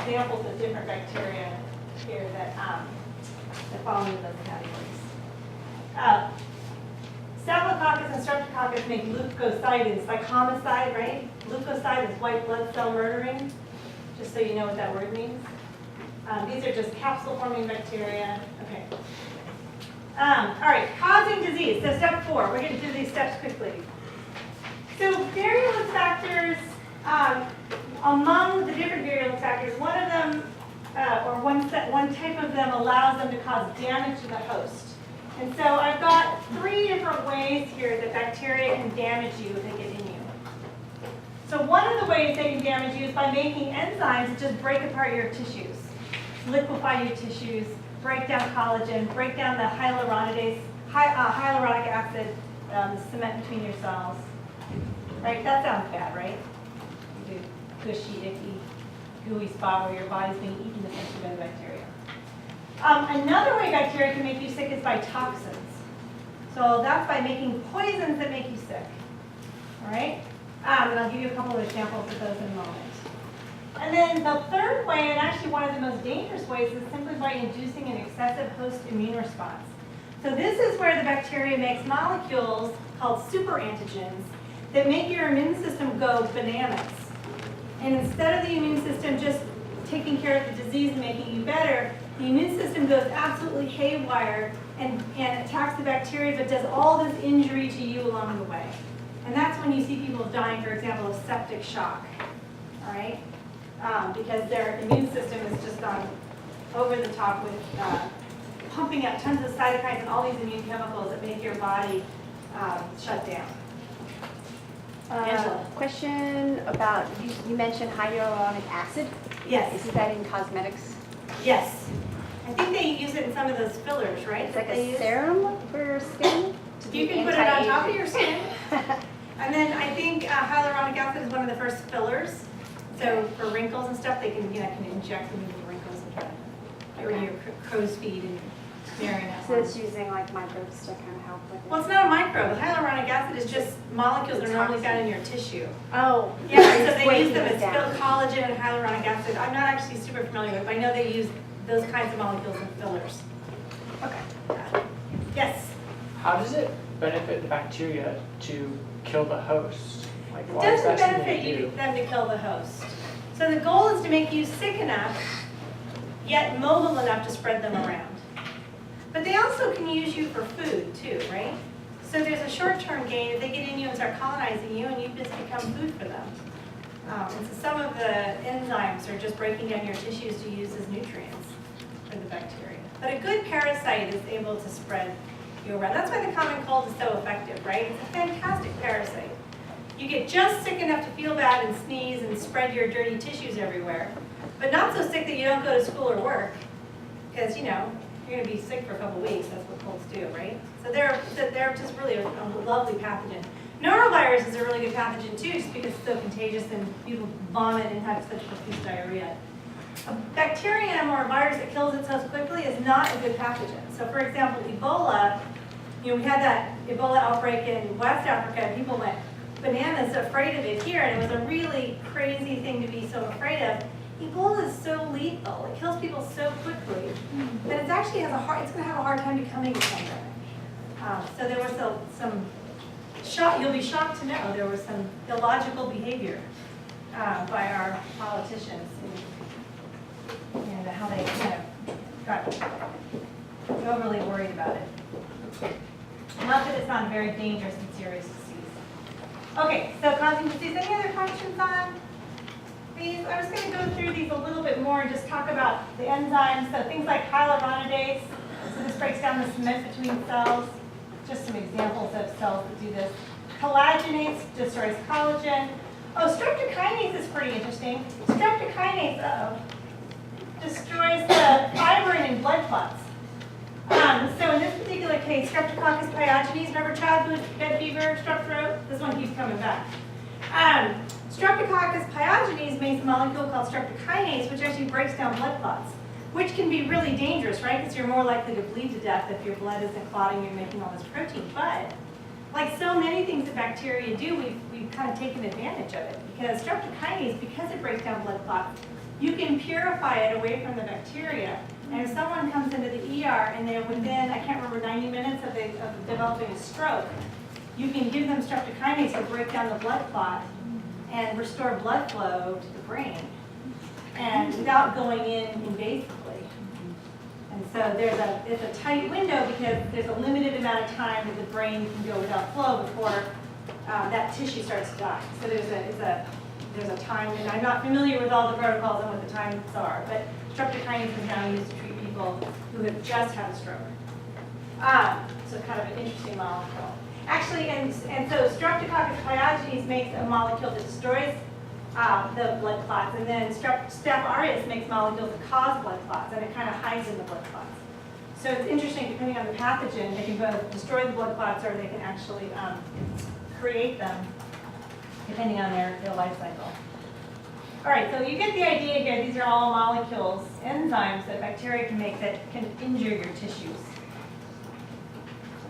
examples of different bacteria here that fall into those categories. Staphylococcus and streptococcus make leukocytes, like homicide, right? Leukocyte is white blood cell murdering, just so you know what that word means. These are just capsule-forming bacteria. Okay. All right, causing disease. So step 4. We're going to do these steps quickly. So virulence factors, among the different virulence factors, one of them, or one type of them allows them to cause damage to the host. And so I've got 3 different ways here that bacteria can damage you if they get in you. So one of the ways they can damage you is by making enzymes that just break apart your tissues, liquefy your tissues, break down collagen, break down the hyaluronic acid, the cement between your cells. Right? That sounds bad, right? You do gushy, icky, gooey spot where your body's being eaten essentially by the bacteria. Another way bacteria can make you sick is by toxins. So that's by making poisons that make you sick. All right? And I'll give you a couple of examples of those in a moment. And then the third way, and actually one of the most dangerous ways, is simply by inducing an excessive host immune response. So this is where the bacteria makes molecules called superantigens that make your immune system go bananas. And instead of the immune system just taking care of the disease and making you better, the immune system goes absolutely haywire and attacks the bacteria, but does all this injury to you along the way. And that's when you see people dying, for example, of septic shock, all right? Because their immune system is just gone over the top with pumping out tons of cytokines and all these immune chemicals that make your body shut down. Angela. Question about, you mentioned hyaluronic acid. Yes. Is that in cosmetics? Yes. I think they use it in some of those fillers, right? It's like a serum for skin? You can put it on top of your skin. And then I think hyaluronic acid is one of the first fillers. So for wrinkles and stuff, they can, can inject them into the wrinkles and try to, or your crow's feet and marionette. So it's using like microbes to kind of help with it? Well, it's not a microbe. Hyaluronic acid is just molecules that are normally found in your tissue. Oh. Yeah, so they use them as collagen and hyaluronic acid. I'm not actually super familiar with it, but I know they use those kinds of molecules in fillers. Okay. Yes? How does it benefit the bacteria to kill the host? Like, It why is doesn't that something benefit them to kill the host. So the goal is to make you sick enough, yet mobile enough to spread them around. But they also can use you for food too, right? So there's a short-term gain if they get in you and start colonizing you and you just become food for them. And so some of the enzymes are just breaking down your tissues to use as nutrients for the bacteria. But a good parasite is able to spread you around. That's why the common cold is so effective, right? It's a fantastic parasite. You get just sick enough to feel bad and sneeze and spread your dirty tissues everywhere, but not so sick that you don't go to school or work, because you're going to be sick for a couple weeks. That's what colds do, right? So they're just really a lovely pathogen. Norovirus is a really good pathogen too, just because it's so contagious and people vomit and have such profuse diarrhea. A bacterium or a virus that kills itself quickly is not a good pathogen. So for example, Ebola, we had that Ebola outbreak in West Africa, and people went bananas afraid of it here, and it was a really crazy thing to be so afraid of. Ebola is so lethal; it kills people so quickly that it actually it's going to have a hard time becoming a pandemic. So there was some shock. You'll be shocked to know there was some illogical behavior by our politicians and how they kind of got overly worried about it. Not that it's not a very dangerous and serious disease. Okay, so causing disease. Any other questions on these? I'm just going to go through these a little bit more and just talk about the enzymes. So things like hyaluronidase. So this breaks down the cement between cells. Just some examples of cells that do this. Collagenase destroys collagen. Oh, streptokinase is pretty interesting. Streptokinase, destroys the fibrin in blood clots. So in this particular case, Streptococcus pyogenes, remember childhood bed fever, strep throat? This one keeps coming back. Streptococcus pyogenes makes a molecule called streptokinase, which actually breaks down blood clots, which can be really dangerous, right? Because you're more likely to bleed to death if your blood isn't clotting, you're making all this protein. But like so many things that bacteria do, we've kind of taken advantage of it. Because streptokinase, because it breaks down blood clots, you can purify it away from the bacteria. And if someone comes into the ER and they're within, I can't remember, 90 minutes of developing a stroke, you can give them streptokinase to break down the blood clot and restore blood flow to the brain, and without going in invasively. And so it's a tight window because there's a limited amount of time that the brain can go without flow before that tissue starts to die. So there's a time, and I'm not familiar with all the protocols and what the times are, but streptokinase is now used to treat people who have just had a stroke. So kind of an interesting molecule. Actually, and so Streptococcus pyogenes makes a molecule that destroys the blood clots, and then Staph aureus makes molecules that cause blood clots, and it kind of hides in the blood clots. So it's interesting, depending on the pathogen, they can both destroy the blood clots or they can actually create them, depending on their life cycle. All right, so you get the idea here. These are all molecules, enzymes that bacteria can make that can injure your tissues.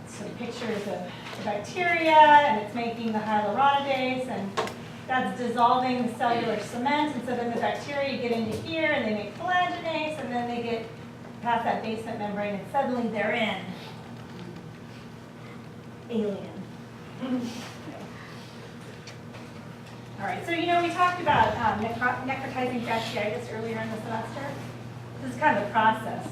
So pictures of the bacteria, and it's making the hyaluronidase, and that's dissolving the cellular cement, and so then the bacteria get into here, and they make collagenase, and then they get past that basement membrane, and suddenly they're in. Alien. All right, so we talked about necrotizing fasciitis earlier in the semester. This is kind of a process.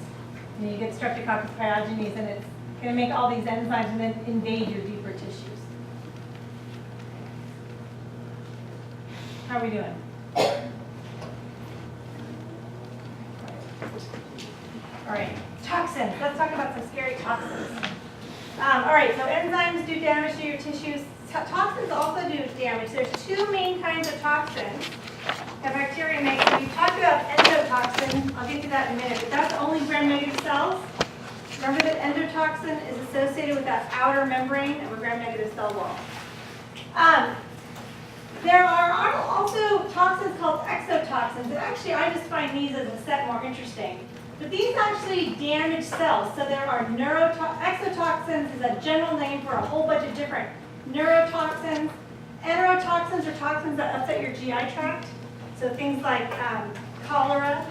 You get Streptococcus pyogenes, and it's going to make all these enzymes and then invade your deeper tissues. How are we doing? All right, toxins. Let's talk about some scary toxins. All right, so enzymes do damage to your tissues. Toxins also do damage. There's two main kinds of toxins that bacteria make. So we talked about endotoxin. I'll get to that in a minute, but that's only gram-negative cells. Remember that endotoxin is associated with that outer membrane of a gram-negative cell wall. There are also toxins called exotoxins, and actually I just find these as a set more interesting. But these actually damage cells. So there are exotoxins is a general name for a whole bunch of different neurotoxins. Enterotoxins are toxins that upset your GI tract. So things like cholera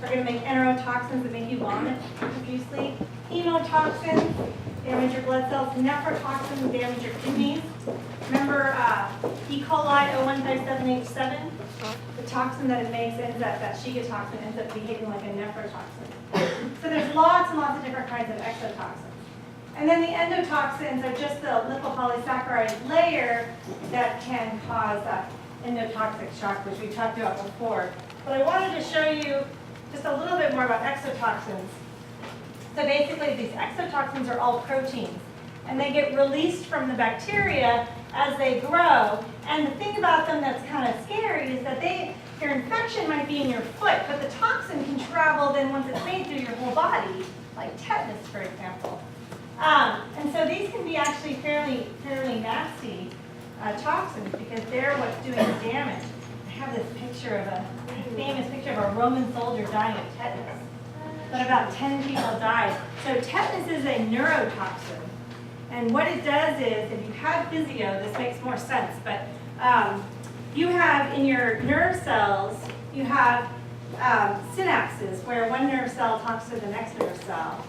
are going to make enterotoxins that make you vomit profusely. Hemotoxins damage your blood cells. Nephrotoxins damage your kidneys. Remember E. coli 0157H7? The toxin that it makes ends up, that Shiga toxin ends up behaving like a nephrotoxin. So there's lots and lots of different kinds of exotoxins. And then the endotoxins are just the lipopolysaccharide layer that can cause endotoxic shock, which we talked about before. But I wanted to show you just a little bit more about exotoxins. So basically, these exotoxins are all proteins, and they get released from the bacteria as they grow. And the thing about them that's kind of scary is that your infection might be in your foot, but the toxin can travel then once it's made through your whole body, like tetanus, for example. And so these can be actually fairly nasty toxins because they're what's doing the damage. I have this picture of a famous picture of a Roman soldier dying of tetanus. But about 10 people died. So tetanus is a neurotoxin. And what it does is, if you have physio, this makes more sense, but you have in your nerve cells, you have synapses where one nerve cell talks to the next nerve cell,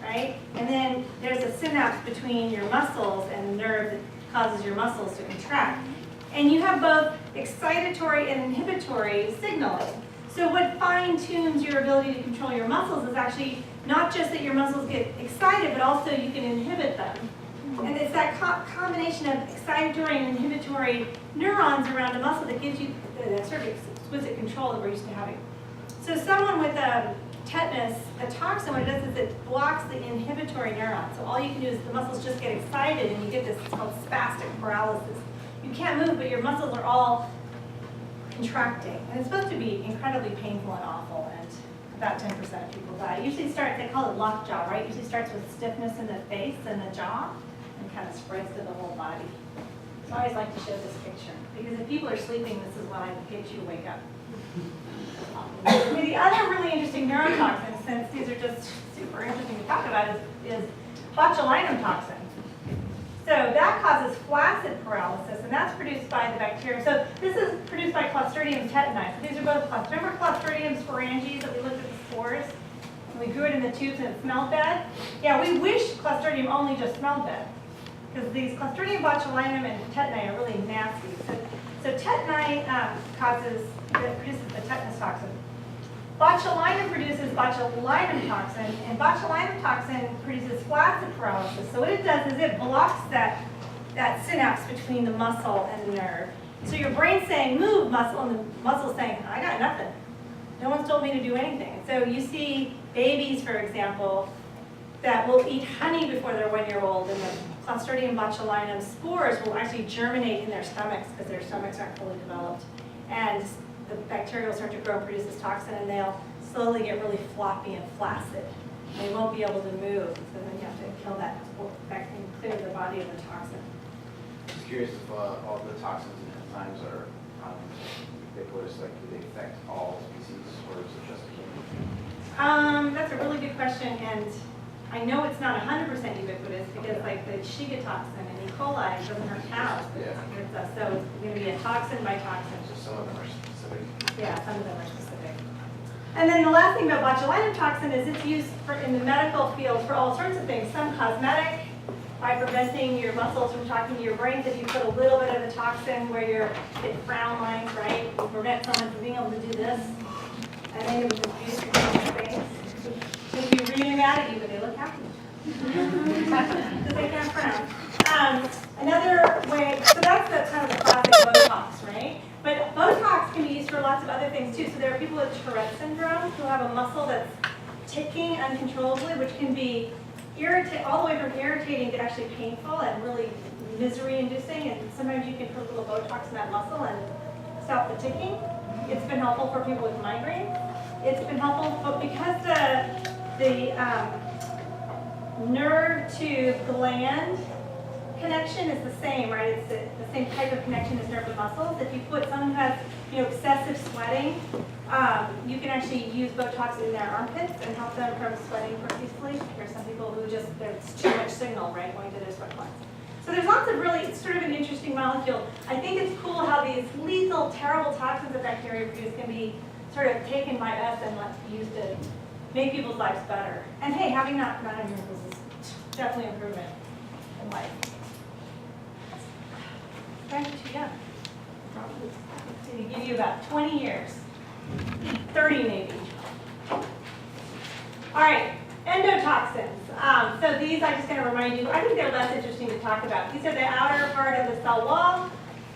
right? And then there's a synapse between your muscles and the nerve that causes your muscles to contract. And you have both excitatory and inhibitory signaling. So what fine-tunes your ability to control your muscles is actually not just that your muscles get excited, but also you can inhibit them. And it's that combination of excitatory and inhibitory neurons around a muscle that gives you that sort of exquisite control that we're used to having. So someone with tetanus, a toxin, what it does is it blocks the inhibitory neuron. So all you can do is the muscles just get excited and you get this, it's called spastic paralysis. You can't move, but your muscles are all contracting. And it's supposed to be incredibly painful and awful, and about 10% of people die. It usually starts, they call it lockjaw, right? It usually starts with stiffness in the face and the jaw, and kind of spreads to the whole body. So I always like to show this picture, because if people are sleeping, this is when I get you to wake up. The other really interesting neurotoxin, since these are just super interesting to talk about, is botulinum toxin. So that causes flaccid paralysis, and that's produced by the bacteria. So this is produced by Clostridium tetani. So these are both remember Clostridium sporanges that we looked at the spores? And we grew it in the tubes and it smelled bad? Yeah, we wish Clostridium only just smelled bad. Because these Clostridium botulinum and tetani are really nasty. So tetani produces the tetanus toxin. Botulinum produces botulinum toxin, and botulinum toxin produces flaccid paralysis. So what it does is it blocks that synapse between the muscle and the nerve. So your brain's saying, move, muscle, and the muscle's saying, I got nothing. No one's told me to do anything. So you see babies, for example, that will eat honey before they're 1 year old, and the Clostridium botulinum spores will actually germinate in their stomachs because their stomachs aren't fully developed. And the bacteria will start to grow and produce this toxin, and they'll slowly get really floppy and flaccid. They won't be able to move, so then you have to kill that bacteria and clear the body of the toxin. Just curious if all the toxins and enzymes are ubiquitous, like do they affect all species, or is it just humans? That's a really good question, and I know it's not 100% ubiquitous because like the Shiga toxin and E. coli doesn't hurt cows, but it hurts us. So it's going to be a toxin by toxin. So some of them are specific. Yeah, some of them are specific. And then the last thing about botulinum toxin is it's used in the medical field for all sorts of things. Some cosmetic, by preventing your muscles from talking to your brains. If you put a little bit of the toxin where you get frown lines, right, you prevent someone from being able to do this. And then it was confused for their face. Make you really mad at you, but they look happy. Because they can't frown. Another way, so that's the kind of the classic Botox, right? But Botox can be used for lots of other things too. So there are people with Tourette syndrome who have a muscle that's ticking uncontrollably, which can be all the way from irritating to actually painful and really misery-inducing. And sometimes you can put a little Botox in that muscle and stop the ticking. It's been helpful for people with migraine. It's been helpful, but because the nerve to gland connection is the same, right? It's the same type of connection as nerve to muscles. If you put someone who has excessive sweating, you can actually use Botox in their armpits and help them from sweating profusely. There's some people who there's too much signal, right, going to their sweat glands. So there's lots of it's sort of an interesting molecule. I think it's cool how these lethal, terrible toxins that bacteria produce can be sort of taken by us and used to make people's lives better. And hey, having not had miracles is definitely an improvement in life. Thank you, yeah. Probably. They give you about 20 years. 30 maybe. All right, endotoxins. So these I'm just going to remind you, I think they're less interesting to talk about. These are the outer part of the cell wall,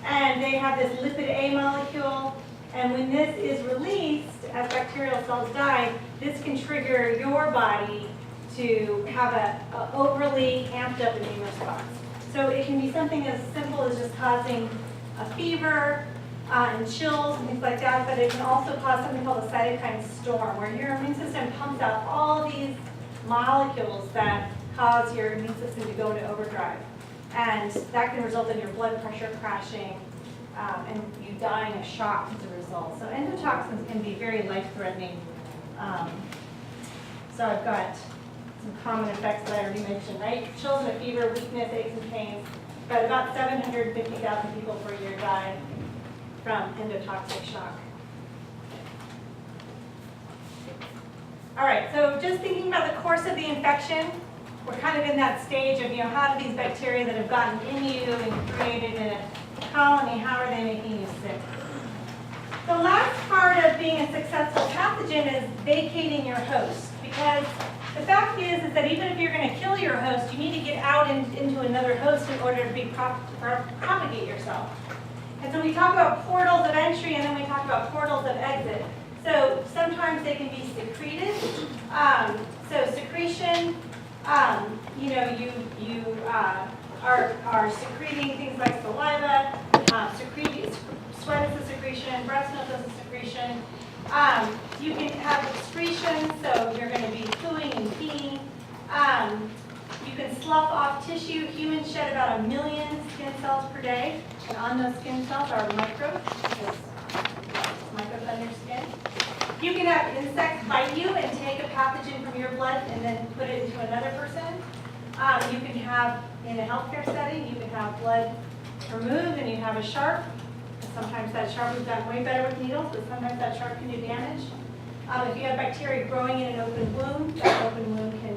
and they have this lipid A molecule. And when this is released, as bacterial cells die, this can trigger your body to have an overly amped up immune response. So it can be something as simple as just causing a fever and chills and things like that, but it can also cause something called a cytokine storm, where your immune system pumps out all these molecules that cause your immune system to go into overdrive. And that can result in your blood pressure crashing and you dying of shock as a result. So endotoxins can be very life-threatening. So I've got some common effects that I already mentioned, right? Chills and a fever, weakness, aches and pains. But about 750,000 people per year die from endotoxic shock. All right, so just thinking about the course of the infection, we're kind of in that stage of, how do these bacteria that have gotten in you and created in a colony, how are they making you sick? The last part of being a successful pathogen is vacating your host, because the fact is that even if you're going to kill your host, you need to get out into another host in order to propagate yourself. And so we talk about portals of entry, and then we talk about portals of exit. So sometimes they can be secreted. So secretion, you are secreting things like saliva, sweat is a secretion, breast milk is a secretion. You can have excretion, so you're going to be pooing and peeing. You can slough off tissue. Humans shed about 1 million skin cells per day, and on those skin cells are microbes, microbes on your skin. You can have insects bite you and take a pathogen from your blood and then put it into another person. You can have in a healthcare setting, you can have blood removed and you have a sharp. Sometimes that sharp has gotten way better with needles, but sometimes that sharp can do damage. If you have bacteria growing in an open wound, that open wound can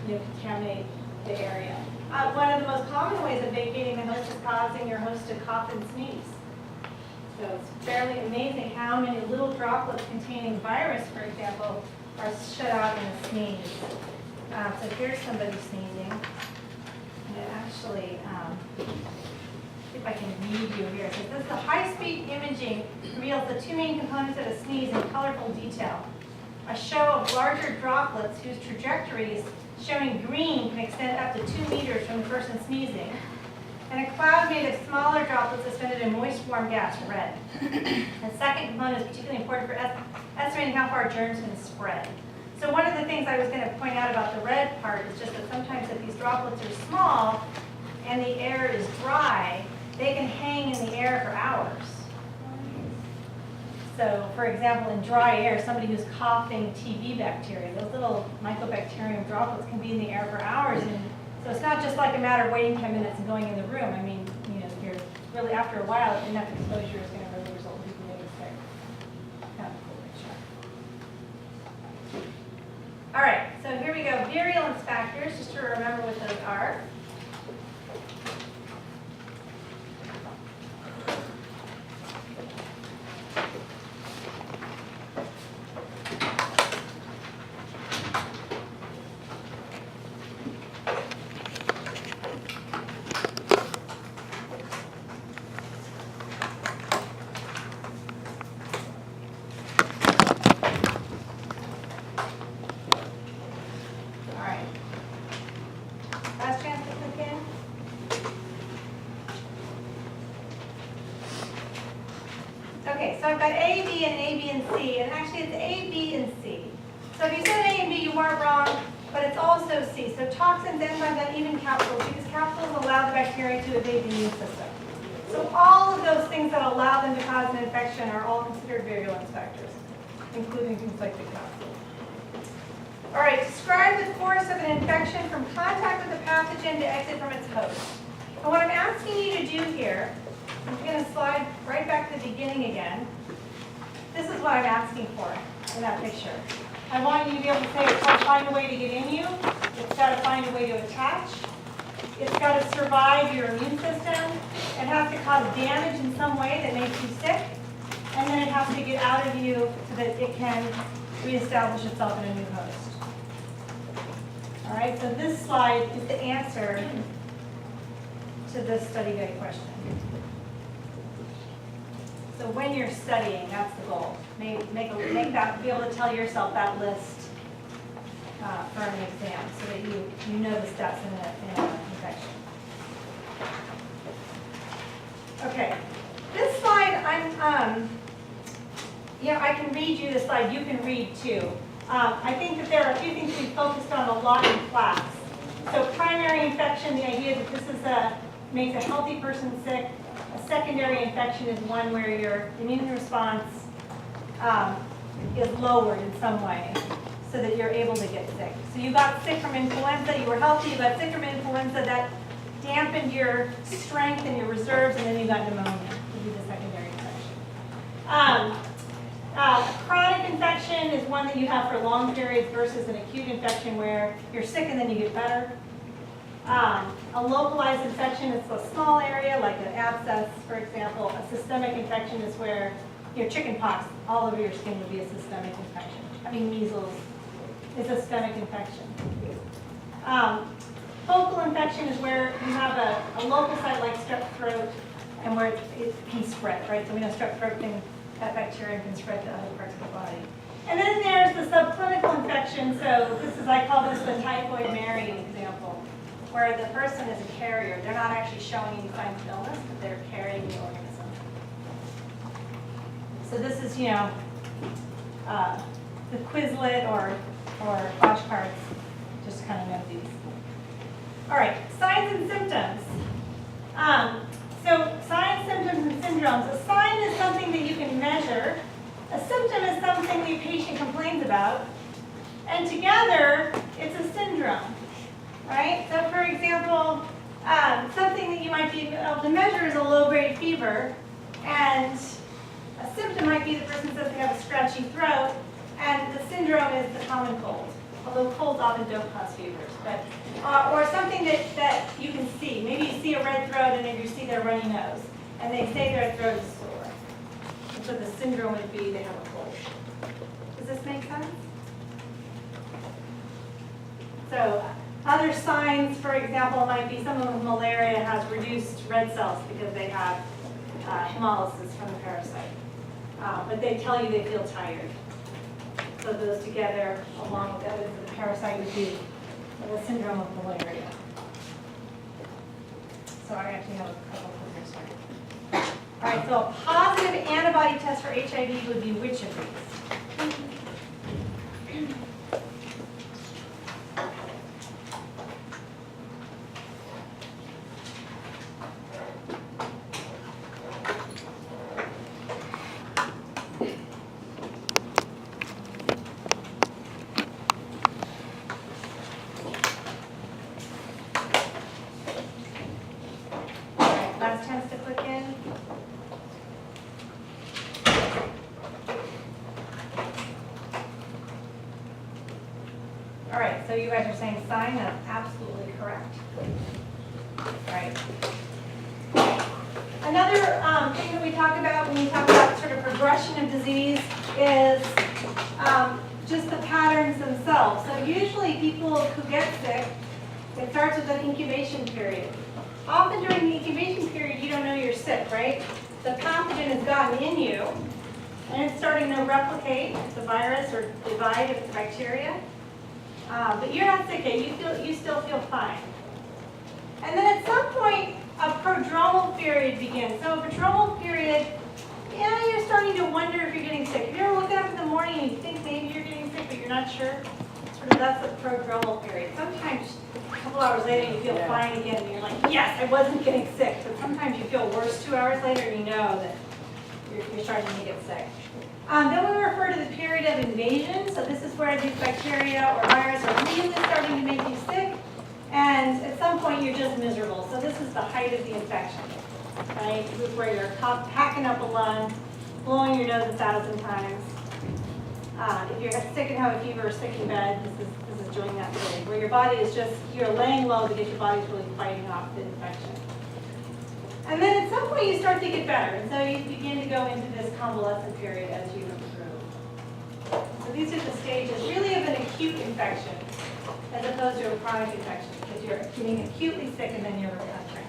contaminate the area. One of the most common ways of vacating the host is causing your host to cough and sneeze. So it's fairly amazing how many little droplets containing virus, for example, are shut out in a sneeze. So here's somebody sneezing. And it actually, if I can read you here, it says, this is the high-speed imaging reveals the two main components of a sneeze in colorful detail. A show of larger droplets whose trajectories, showing green, can extend up to 2 meters from the person sneezing, and a cloud made of smaller droplets suspended in moist, warm gas, red. The second component is particularly important for estimating how far germs can spread. So one of the things I was going to point out about the red part is just that sometimes if these droplets are small and the air is dry, they can hang in the air for hours. So, for example, in dry air, somebody who's coughing TB bacteria, those little mycobacterium droplets can be in the air for hours. And so it's not just like a matter of waiting 10 minutes and going in the room. I mean, you're really, after a while, enough exposure is going to really result in people getting sick. Kind of a cool picture. All right, so here we go. Virulence factors, just to remember what those are. Okay, so I've got A, B, and C, and actually it's A, B, and C. So if you said A and B, you weren't wrong, but it's also C. So toxins, enzymes, and even capsules, because capsules allow the bacteria to evade the immune system. So all of those things that allow them to cause an infection are all considered virulence factors, including things like the capsule. All right, describe the course of an infection from contact with the pathogen to exit from its host. And what I'm asking you to do here, I'm going to slide right back to the beginning again. This is what I'm asking for in that picture. I want you to be able to say it's got to find a way to get in you. It's got to find a way to attach. It's got to survive your immune system. It has to cause damage in some way that makes you sick. And then it has to get out of you so that it can reestablish itself in a new host. All right, so this slide is the answer to this study guide question. So when you're studying, that's the goal. Make that, be able to tell yourself that list for an exam so that you know the steps in an infection. Okay, this slide, I can read you this slide. You can read too. I think that there are a few things we focused on a lot in class. So primary infection, the idea that this is makes a healthy person sick. A secondary infection is one where your immune response is lowered in some way so that you're able to get sick. So you got sick from influenza, you were healthy, you got sick from influenza, that dampened your strength and your reserves, and then you got pneumonia, would be the secondary infection. Chronic infection is one that you have for long periods versus an acute infection where you're sick and then you get better. A localized infection is a small area, like an abscess, for example. A systemic infection is where your chicken pox all over your skin would be a systemic infection. Having measles is a systemic infection. Focal infection is where you have a local site like strep throat and where it can spread, right? So we know strep throat that bacteria can spread to other parts of the body. And then there's the subclinical infection. So this is, I call this the typhoid Mary example, where the person is a carrier. They're not actually showing any signs of illness, but they're carrying the organism. So this is, the Quizlet or flashcards, just kind of know these. All right, signs and symptoms. So signs, symptoms, and syndromes. A sign is something that you can measure. A symptom is something the patient complains about. And together, it's a syndrome. Right? So for example, Something that you might be able to measure is a low-grade fever, and a symptom might be the person says they have a scratchy throat, and the syndrome is the common cold, although colds often don't cause fevers. But or something that you can see. Maybe you see a red throat and then you see their runny nose, and they say their throat is sore. And so the syndrome would be they have a cold. Does this make sense? So other signs, for example, might be someone with malaria has reduced red cells because they have hemolysis from the parasite. But they tell you they feel tired. So those together, along with evidence of the parasite, would be the syndrome of malaria. So I actually have a couple of here. All right, so a positive antibody test for HIV would be which of these? Last chance to click in. All right, so you guys are saying sign, that's absolutely correct. All right. Another thing that we talk about when we talk about sort of progression of disease is just the patterns themselves. So usually people who get sick, it starts with an incubation period. Often during the incubation period, you don't know you're sick, right? The pathogen has gotten in you, and it's starting to replicate. If it's a virus, or divide if it's bacteria. But you're not sick yet. You still feel fine. And then at some point, a prodromal period begins. So a prodromal period, yeah, you're starting to wonder if you're getting sick. If you ever look up in the morning and you think maybe you're getting sick, but you're not sure, sort of that's a prodromal period. Sometimes a couple hours later you feel fine again and you're like, yes, I wasn't getting sick. But sometimes you feel worse 2 hours later and you know that you're starting to get sick. Then we refer to the period of invasion. So this is where these bacteria or virus are really starting to make you sick. And at some point you're just miserable. So this is the height of the infection, right? This is where you're packing up a lung, blowing your nose 1,000 times. If you're sick and have a fever or sick in bed, this is during that period where your body is just, you're laying low because your body's really fighting off the infection. And then at some point you start to get better. And so you begin to go into this convalescent period as you improve. So these are the stages really of an acute infection as opposed to a chronic infection because you're getting acutely sick and then you're recovering.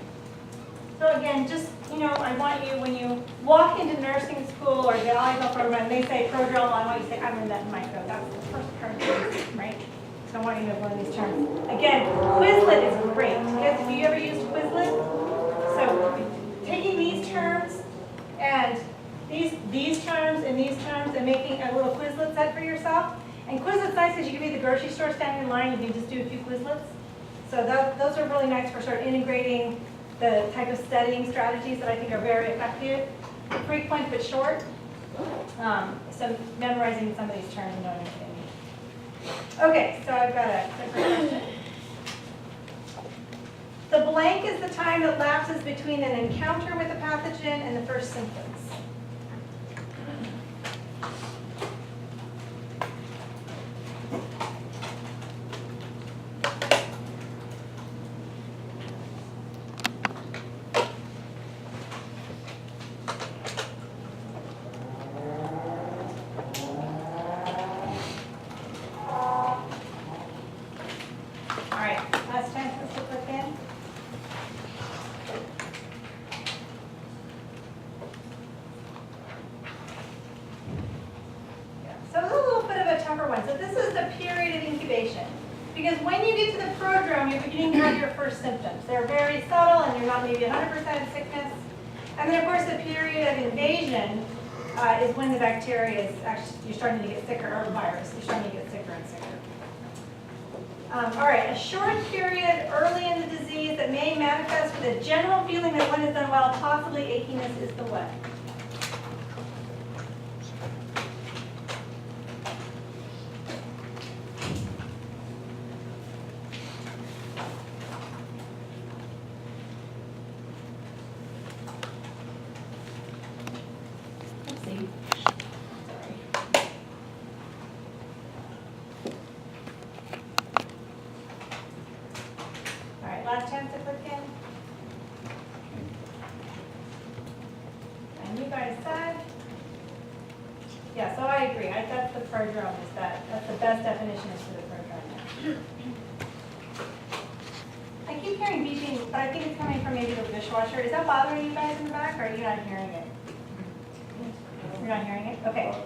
So again, just, I want you, when you walk into nursing school or the IGO program, they say prodromal, I want you to say, I'm in that micro. That's the first term, right? So I want you to learn these terms. Again, Quizlet is great. Guys, have you ever used Quizlet? So taking these terms and these terms and these terms and making a little Quizlet set for yourself. And Quizlet's nice because you can be at the grocery store standing in line, you can just do a few Quizlets. So those are really nice for sort of integrating the type of studying strategies that I think are very effective, frequent but short. So memorizing some of these terms and knowing what they mean. Okay, so I've got a different question. The blank is the time that lapses between an encounter with a pathogen and the first symptoms. All right, last chance to click in. So this is a little bit of a tougher one. So this is the period of incubation. Because when you get to the prodrome, you're beginning to have your first symptoms. They're very subtle and you're not maybe 100% sickness. And then of course the period of invasion is when the bacteria is actually, you're starting to get sicker, or the virus, you're starting to get sicker and sicker. All right, a short period early in the disease that may manifest with a general feeling that one is unwell, possibly achiness is the what? last chance to click in. And you guys said? Yeah, so I agree. That's the prodrome, that's the best definition is for the prodrome. I keep hearing beeping, but I think it's coming from maybe the dishwasher. Is that bothering you guys in the back, or are you not hearing it? You're not hearing it? Okay.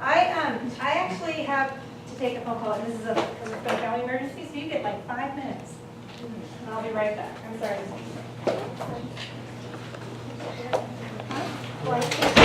I actually have to take a phone call, and this is a family emergency, so you get like 5 minutes. And I'll be right back. I'm sorry. Well, I think